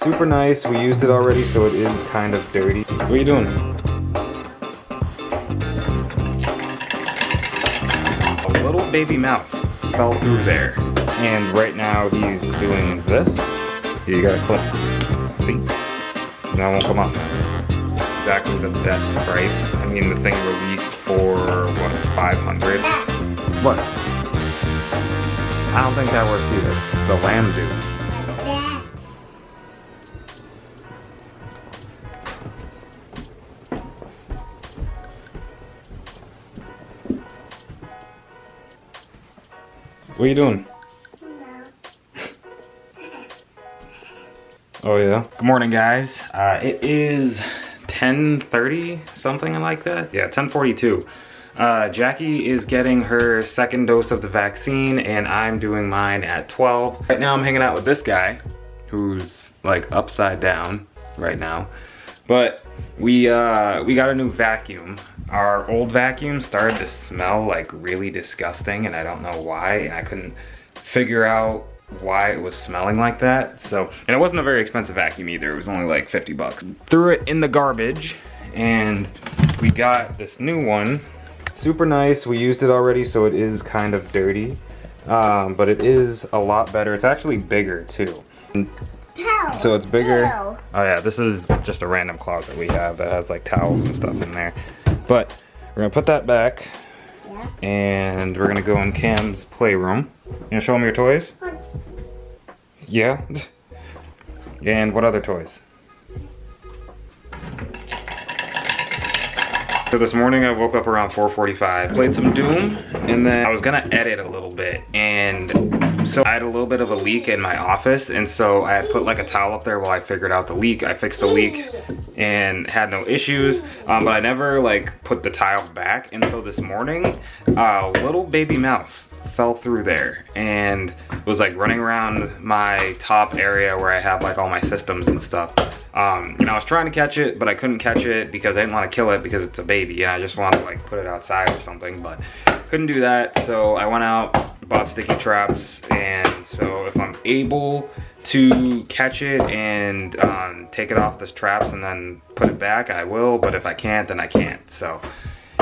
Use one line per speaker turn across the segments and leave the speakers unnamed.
Super nice. We used it already, so it is kind of dirty. What are you doing? A little baby mouse fell through there. And right now he's doing this. You gotta clip. See? That won't come off. Exactly the best price. I mean, the thing released for, what, 500? What? I don't think that works either. The lamb do. What are you doing? Oh yeah. Good morning, guys. It is 10:30, something like that. Yeah, 10:42. Jackie is getting her second dose of the vaccine, and I'm doing mine at 12. Right now, I'm hanging out with this guy, who's like upside down right now. But we got a new vacuum. Our old vacuum started to smell like really disgusting, and I don't know why, and I couldn't figure out why it was smelling like that. So, and it wasn't a very expensive vacuum either. It was only like 50 bucks. Threw it in the garbage, and we got this new one. Super nice. We used it already, so it is kind of dirty, but it is a lot better. It's actually bigger too. So it's bigger. Oh yeah, this is just a random closet we have that has like towels and stuff in there. But we're gonna put that back, and we're gonna go in Cam's playroom. You gonna show him your toys? Yeah. And what other toys? So this morning I woke up around 4:45, played some Doom, and then I was gonna edit a little bit, and so I had a little bit of a leak in my office, and so I had put like a towel up there while I figured out the leak. I fixed the leak and had no issues, but I never like put the tile back, and so this morning a little baby mouse fell through there and was like running around my top area where I have like all my systems and stuff. And I was trying to catch it, but I couldn't catch it because I didn't want to kill it because it's a baby, and I just wanted to like put it outside or something, but couldn't do that. So I went out, bought sticky traps, and so if I'm able to catch it and take it off the traps and then put it back, I will, but if I can't, then I can't. So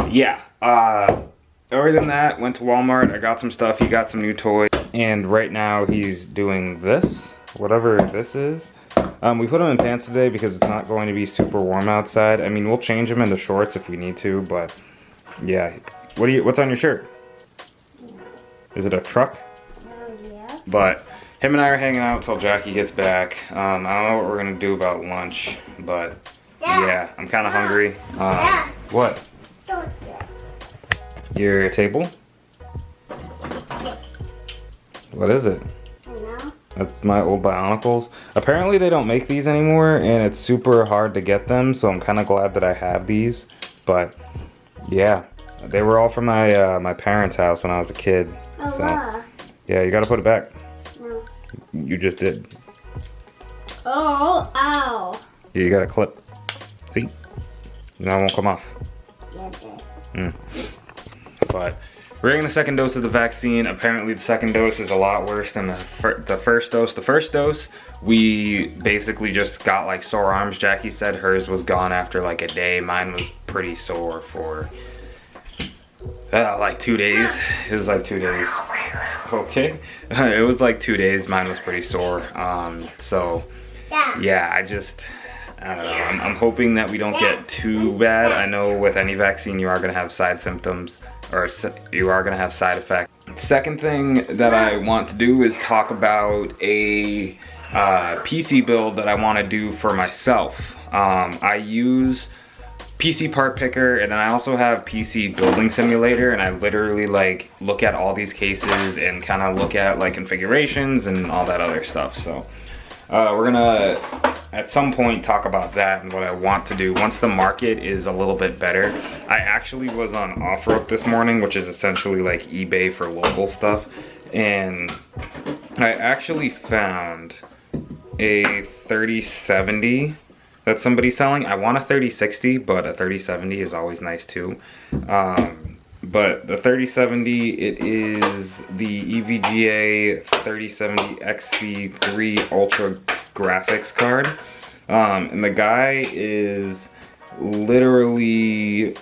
yeah, other than that, went to Walmart, I got some stuff, he got some new toys, and right now he's doing this, whatever this is. We put him in pants today because it's not going to be super warm outside. I mean, we'll change him into shorts if we need to, but yeah. What's on your shirt? Is it a truck?
Yeah.
But him and I are hanging out until Jackie gets back. I don't know what we're gonna do about lunch, but yeah, I'm kind of hungry. What? Your table? What is it? That's my old Bionicles. Apparently they don't make these anymore, and it's super hard to get them, so I'm kind of glad that I have these. But yeah, they were all from my my parents' house when I was a kid. So yeah, you gotta put it back.
No.
You just did.
Oh, ow.
Yeah, you gotta clip. See? Now it won't come off. But we're getting the second dose of the vaccine. Apparently the second dose is a lot worse than the first dose. The first dose, we basically just got like sore arms. Jackie said hers was gone after like a day. Mine was pretty sore for like 2 days. It was like 2 days. Okay. It was like 2 days. Mine was pretty sore. So yeah, I don't know. I'm hoping that we don't get too bad. I know with any vaccine you are going to have side symptoms, or you are going to have side effects. Second thing that I want to do is talk about a PC build that I want to do for myself. I use PC Part Picker, and then I also have PC Building Simulator, and I literally like look at all these cases and kind of look at like configurations and all that other stuff. So we're gonna at some point talk about that and what I want to do once the market is a little bit better. I actually was on OfferUp this morning, which is essentially like eBay for local stuff, and I actually found a 3070 that somebody's selling. I want a 3060, but a 3070 is always nice too. But the 3070, it is the EVGA 3070 XC3 Ultra graphics card. And the guy is literally,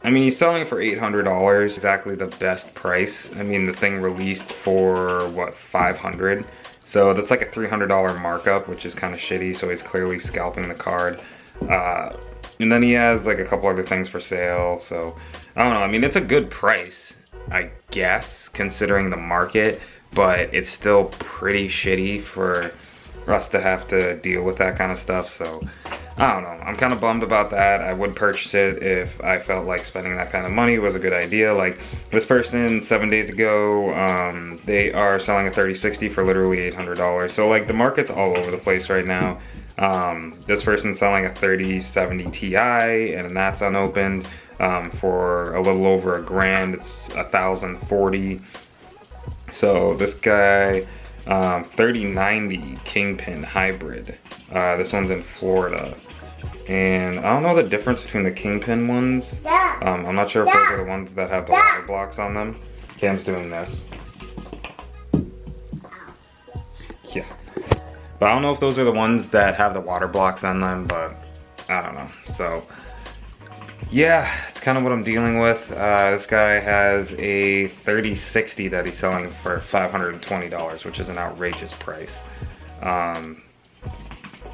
I mean, he's selling it for $800, exactly the best price. I mean, the thing released for what, $500? So that's like a $300 markup, which is kind of shitty. So he's clearly scalping the card. And then he has like a couple other things for sale. So I don't know. I mean, it's a good price, I guess, considering the market, but it's still pretty shitty for us to have to deal with that kind of stuff. So I don't know. I'm kind of bummed about that. I would purchase it if I felt like spending that kind of money was a good idea. Like this person 7 days ago, they are selling a 3060 for literally $800. So like the market's all over the place right now. This person's selling a 3070 Ti and that's unopened for a little over $1,000. It's 1,040. So this guy, 3090 Kingpin hybrid. This one's in Florida. And I don't know the difference between the Kingpin ones. I'm not sure if those are the ones that have the water blocks on them. Cam's doing this. Yeah. But I don't know if those are the ones that have the water blocks on them, but I don't know. So yeah, it's kind of what I'm dealing with. This guy has a 3060 that he's selling for $520, which is an outrageous price.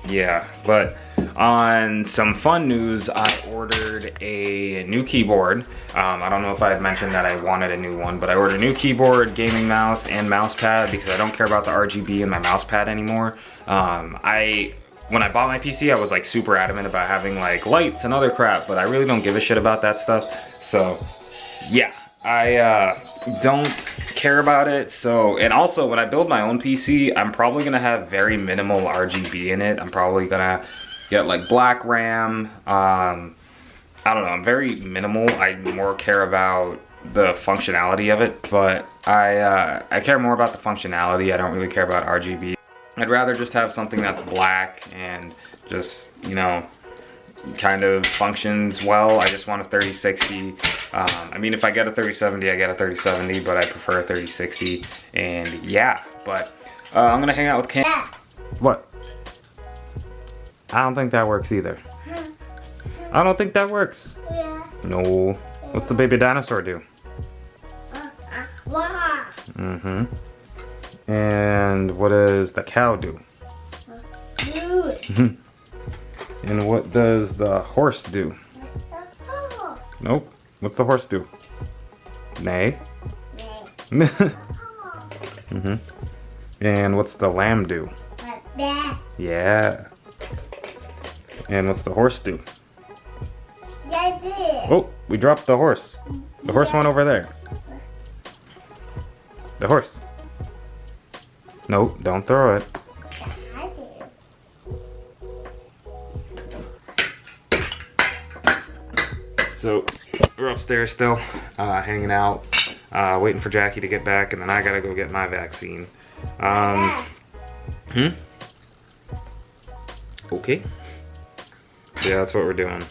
Yeah, but on some fun news, I ordered a new keyboard. I don't know if I had mentioned that I wanted a new one, but I ordered a new keyboard, gaming mouse, and mouse pad because I don't care about the RGB in my mouse pad anymore. When I bought my PC, I was like super adamant about having like lights and other crap, but I really don't give a shit about that stuff. So yeah, I don't care about it. So, and also when I build my own PC, I'm probably gonna have very minimal RGB in it. I'm probably gonna get like black RAM. I don't know, I'm very minimal. I more care about the functionality of it, but I care more about the functionality. I don't really care about RGB. I'd rather just have something that's black and just, you know, kind of functions well. I just want a 3060. I mean, if I get a 3070, I get a 3070, but I prefer a 3060. And yeah, but I'm gonna hang out with Cam. What? I don't think that works either. I don't think that works.
Yeah.
No. What's the baby dinosaur do?
Wow.
Mm-hmm. And what does the cow do?
Dude.
And what does the horse do? Nope. What's the horse do? Neigh. Mm-hmm. And what's the lamb do? Yeah. And what's the horse do? Oh, we dropped the horse. The horse went over there. The horse. No, don't throw it. So we're upstairs still, hanging out, waiting for Jackie to get back, and then I gotta go get my vaccine. Okay. So yeah, that's what we're doing.